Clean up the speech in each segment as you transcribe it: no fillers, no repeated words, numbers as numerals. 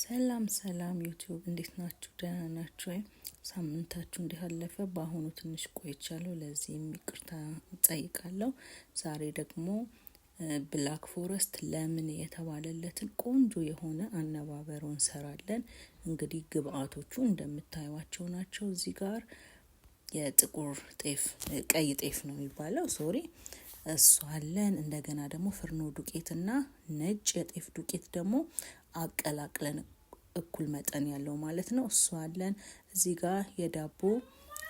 ሰላም ዩቲዩብ እንዴት ናችሁ? ደህና ናችሁ ወይ? ሳምንታችሁ እንዴት አለፈ? በአሁኑ ትንሽ ቆይቻለሁ፣ ለዚህም ይቅርታ እጠይቃለሁ። ዛሬ ደግሞ ብላክ ፎረስት ለምን የተባለለትን ቆንጆ የሆነ አነባበሮ እንሰራለን። እንግዲህ ግብአቶቹ እንደምታዩዋቸው ናቸው። እዚህ ጋር የጥቁር ጤፍ ቀይ ጤፍ ነው የሚባለው እሱ አለን። እንደገና ደግሞ ፍርኖ ዱቄትና ነጭ የጤፍ ዱቄት ደግሞ አቀላቅለን እኩል መጠን ያለው ማለት ነው እሱ አለን። እዚህ ጋር የዳቦ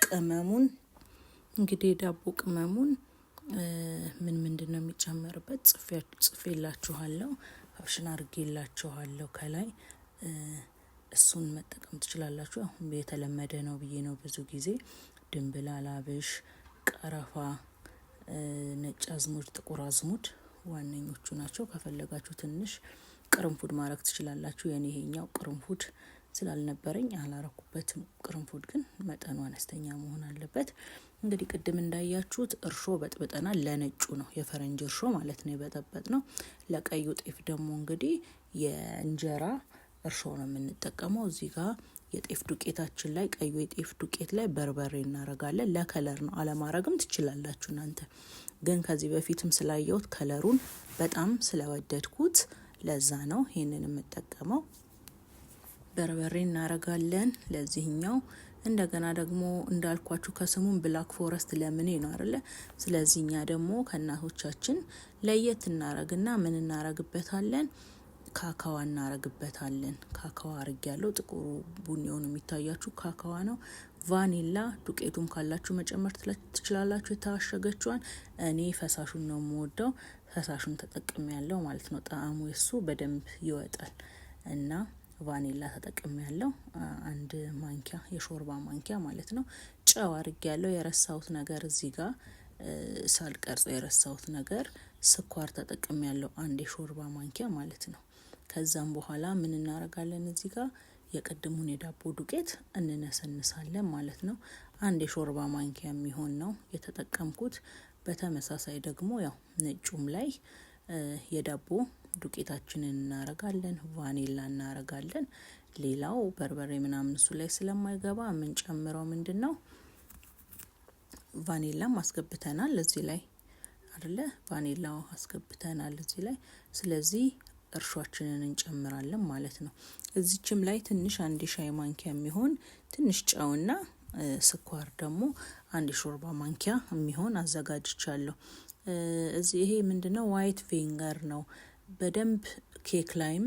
ቅመሙን እንግዲህ የዳቦ ቅመሙን ምንድነው የሚጨመርበት ጽፌላችኋለሁ፣ አብሽን አድርጌላችኋለሁ ከላይ እሱን መጠቀም ትችላላችሁ። አሁን የተለመደ ነው ብዬ ነው ብዙ ጊዜ ድንብላል፣ አብሽ፣ ቀረፋ፣ ነጭ አዝሙድ፣ ጥቁር አዝሙድ ዋነኞቹ ናቸው። ከፈለጋችሁ ትንሽ ቅርንፉድ ማድረግ ትችላላችሁ። የኔ ይሄኛው ቅርንፉድ ስላልነበረኝ አላረኩበትም። ቅርንፉድ ግን መጠኑ አነስተኛ መሆን አለበት። እንግዲህ ቅድም እንዳያችሁት እርሾ በጥብጠናል። ለነጩ ነው የፈረንጅ እርሾ ማለት ነው የበጠበጥነው። ለቀዩ ጤፍ ደግሞ እንግዲህ የእንጀራ እርሾ ነው የምንጠቀመው። እዚህ ጋር የጤፍ ዱቄታችን ላይ ቀዩ የጤፍ ዱቄት ላይ በርበሬ እናረጋለን። ለከለር ነው፣ አለማረግም ትችላላችሁ እናንተ። ግን ከዚህ በፊትም ስላየሁት ከለሩን በጣም ስለወደድኩት ለዛ ነው ይሄንን የምጠቀመው። በርበሬ እናረጋለን ለዚህኛው። እንደገና ደግሞ እንዳልኳችሁ ከስሙን ብላክ ፎረስት ለምን ነው አይደለ? ስለዚህኛ ደግሞ ከእናቶቻችን ለየት እናረግና ምን እናረግበታለን? ካካዋ እናረግበታለን። ካካዋ አርጌያለሁ። ጥቁሩ ቡኒውን የሚታያችሁ ካካዋ ነው። ቫኒላ ዱቄቱም ካላችሁ መጨመር ትችላላችሁ፣ የታሸገችዋን። እኔ ፈሳሹን ነው የምወደው፣ ፈሳሹን ተጠቅሜያለሁ ማለት ነው። ጣዕሙ የሱ በደንብ ይወጣል እና ቫኒላ ተጠቅሜያለሁ። አንድ ማንኪያ የሾርባ ማንኪያ ማለት ነው። ጨው አርጌያለሁ። የረሳሁት ነገር እዚህ ጋር ሳልቀርጽ የረሳሁት ነገር ስኳር ተጠቅሜያለሁ፣ አንድ የሾርባ ማንኪያ ማለት ነው። ከዛም በኋላ ምን እናረጋለን? እዚህ ጋር የቀድሙን የዳቦ ዱቄት እንነሰንሳለን ማለት ነው። አንድ የሾርባ ማንኪያ የሚሆን ነው የተጠቀምኩት። በተመሳሳይ ደግሞ ያው ነጩም ላይ የዳቦ ዱቄታችንን እናረጋለን፣ ቫኒላ እናረጋለን። ሌላው በርበሬ ምናምን እሱ ላይ ስለማይገባ የምንጨምረው ምንድነው? ቫኒላም አስገብተናል እዚህ ላይ አይደለ? ቫኒላው አስገብተናል እዚህ ላይ። ስለዚህ እርሾአችንን እንጨምራለን ማለት ነው። እዚችም ላይ ትንሽ አንድ ሻይ ማንኪያ የሚሆን ትንሽ ጨውና ስኳር ደግሞ አንድ ሾርባ ማንኪያ የሚሆን አዘጋጅቻለሁ። እዚህ ይሄ ምንድነው? ዋይት ቪንገር ነው። በደንብ ኬክ ላይም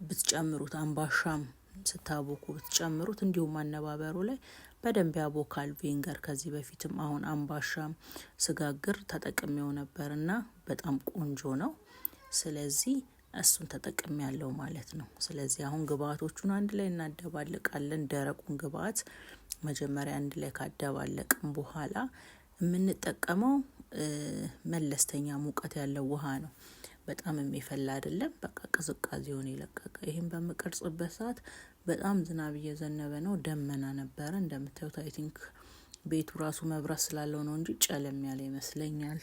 ብትጨምሩት፣ አምባሻም ስታቦኩ ብትጨምሩት፣ እንዲሁም አነባበሩ ላይ በደንብ ያቦካል ቪንገር። ከዚህ በፊትም አሁን አምባሻም ስጋግር ተጠቅሜው ነበርና በጣም ቆንጆ ነው። ስለዚህ እሱን ተጠቅሜያለሁ ማለት ነው። ስለዚህ አሁን ግብአቶቹን አንድ ላይ እናደባልቃለን። ደረቁን ግብአት መጀመሪያ አንድ ላይ ካደባለቅን በኋላ የምንጠቀመው መለስተኛ ሙቀት ያለው ውሃ ነው። በጣም የሚፈላ አይደለም። በቃ ቅዝቃዜውን የለቀቀ። ይሄን በመቀርጽበት ሰዓት በጣም ዝናብ እየዘነበ ነው። ደመና ነበረ እንደምታዩት። አይ ቲንክ ቤቱ ራሱ መብራት ስላለው ነው እንጂ ጨለም ያለ ይመስለኛል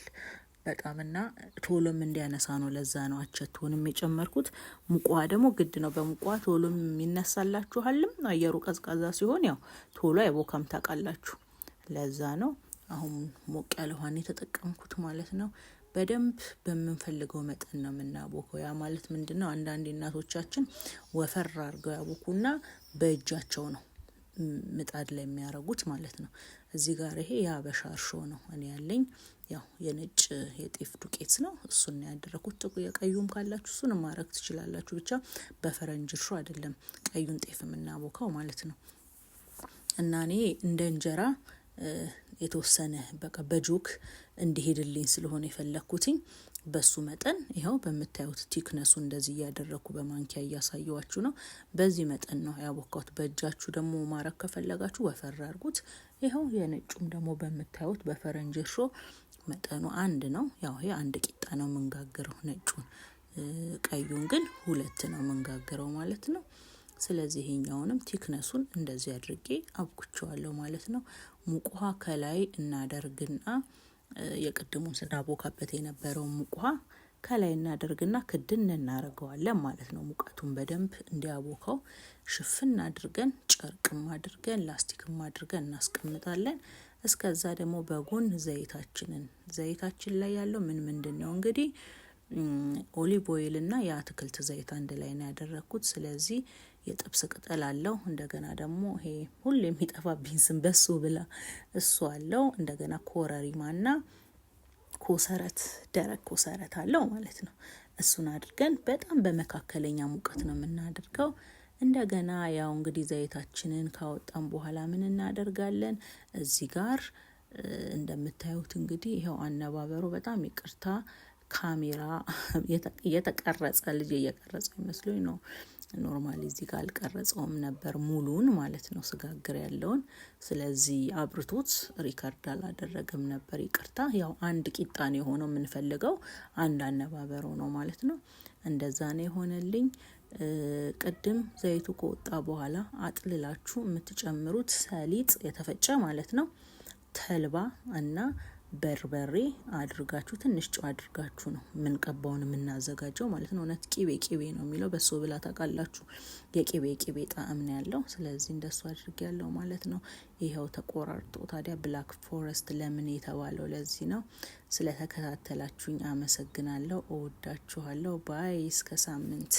በጣምና ቶሎም እንዲያነሳ ነው። ለዛ ነው አቸቱንም የጨመርኩት። ሙቋ ደግሞ ግድ ነው። በሙቋ ቶሎም ይነሳላችኋልም። አየሩ ቀዝቃዛ ሲሆን ያው ቶሎ አይቦካም ታውቃላችሁ። ለዛ ነው አሁን ሞቅ ያለ ውሃ የተጠቀምኩት ማለት ነው። በደንብ በምንፈልገው መጠን ነው የምናቦከው። ያ ማለት ምንድነው? አንዳንድ እናቶቻችን ወፈር አድርገው ያቦኩና በእጃቸው ነው ምጣድ ላይ የሚያረጉት ማለት ነው። እዚህ ጋር ይሄ የሀበሻ እርሾ ነው እኔ ያለኝ። ያው የነጭ የጤፍ ዱቄት ነው፣ እሱን ያደረኩት። ጥቁር የቀዩም ካላችሁ እሱን ማረግ ትችላላችሁ። ብቻ በፈረንጅ እርሾ አይደለም ቀዩን ጤፍ የምናቦካው ማለት ነው። እና እኔ እንደ እንጀራ የተወሰነ በቃ በጆክ እንዲሄድልኝ ስለሆነ የፈለኩትኝ በሱ መጠን ይኸው በምታዩት ቲክነሱ እንደዚህ እያደረኩ በማንኪያ እያሳየዋችሁ ነው። በዚህ መጠን ነው ያቦካሁት። በእጃችሁ ደግሞ ማረግ ከፈለጋችሁ ወፈር አድርጉት። ይኸው የነጩም ደግሞ በምታዩት በፈረንጅ እርሾ መጠኑ አንድ ነው። ያው ይሄ አንድ ቂጣ ነው መንጋግረው፣ ነጩን ቀዩን ግን ሁለት ነው መንጋግረው ማለት ነው። ስለዚህ ይሄኛውንም ቲክነሱን እንደዚህ አድርጌ አብኩቸዋለሁ ማለት ነው። ሙቅ ውሃ ከላይ እናደርግና የቅድሙን ስናቦካበት የነበረው ሙቅ ውሃ ከላይ እናደርግና ክድን እናደርገዋለን ማለት ነው። ሙቀቱን በደንብ እንዲያቦካው ሽፍን አድርገን ጨርቅም አድርገን ላስቲክም አድርገን እናስቀምጣለን። እስከዛ ደግሞ በጎን ዘይታችን ላይ ያለው ምንድነው እንግዲህ ኦሊቭ ኦይል እና የአትክልት ዘይት አንድ ላይ ነው ያደረኩት። ስለዚህ የጥብስ ቅጠል አለው። እንደገና ደግሞ ይሄ ሁሌ የሚጠፋብኝ ስም በሱ ብላ እሱ አለው። እንደገና ኮረሪማና ኮሰረት ደረቅ ኮሰረት አለው ማለት ነው። እሱን አድርገን በጣም በመካከለኛ ሙቀት ነው የምናደርገው። እንደገና ያው እንግዲህ ዘይታችንን ካወጣን በኋላ ምን እናደርጋለን? እዚህ ጋር እንደምታዩት እንግዲህ ይሄው አነባበሩ በጣም ይቅርታ ካሜራ የተቀረጸ ልጅ እየቀረጸ ይመስሉኝ ነው። ኖርማሊ እዚህ ጋር አልቀረጸውም ነበር ሙሉን ማለት ነው ስጋግር ያለውን። ስለዚህ አብርቶት ሪከርድ አላደረገም ነበር ይቅርታ። ያው አንድ ቂጣ ነው የሆነው የምንፈልገው አንድ አነባበሩ ነው ማለት ነው። እንደዛ ነው የሆነልኝ። ቅድም ዘይቱ ከወጣ በኋላ አጥልላችሁ የምትጨምሩት ሰሊጥ የተፈጨ ማለት ነው፣ ተልባ እና በርበሬ አድርጋችሁ ትንሽ ጨው አድርጋችሁ ነው ምንቀባውን የምናዘጋጀው ማለት ነው። እውነት ቂቤ ነው የሚለው በሶ ብላ ታውቃላችሁ። የቂቤ ጣዕም ነው ያለው። ስለዚህ እንደሱ አድርጌያለሁ ማለት ነው። ይሄው ተቆራርጦ ታዲያ ብላክ ፎረስት ለምን የተባለው ለዚህ ነው። ስለተከታተላችሁኝ አመሰግናለሁ። እወዳችኋለሁ። ባይ እስከ ሳምንት።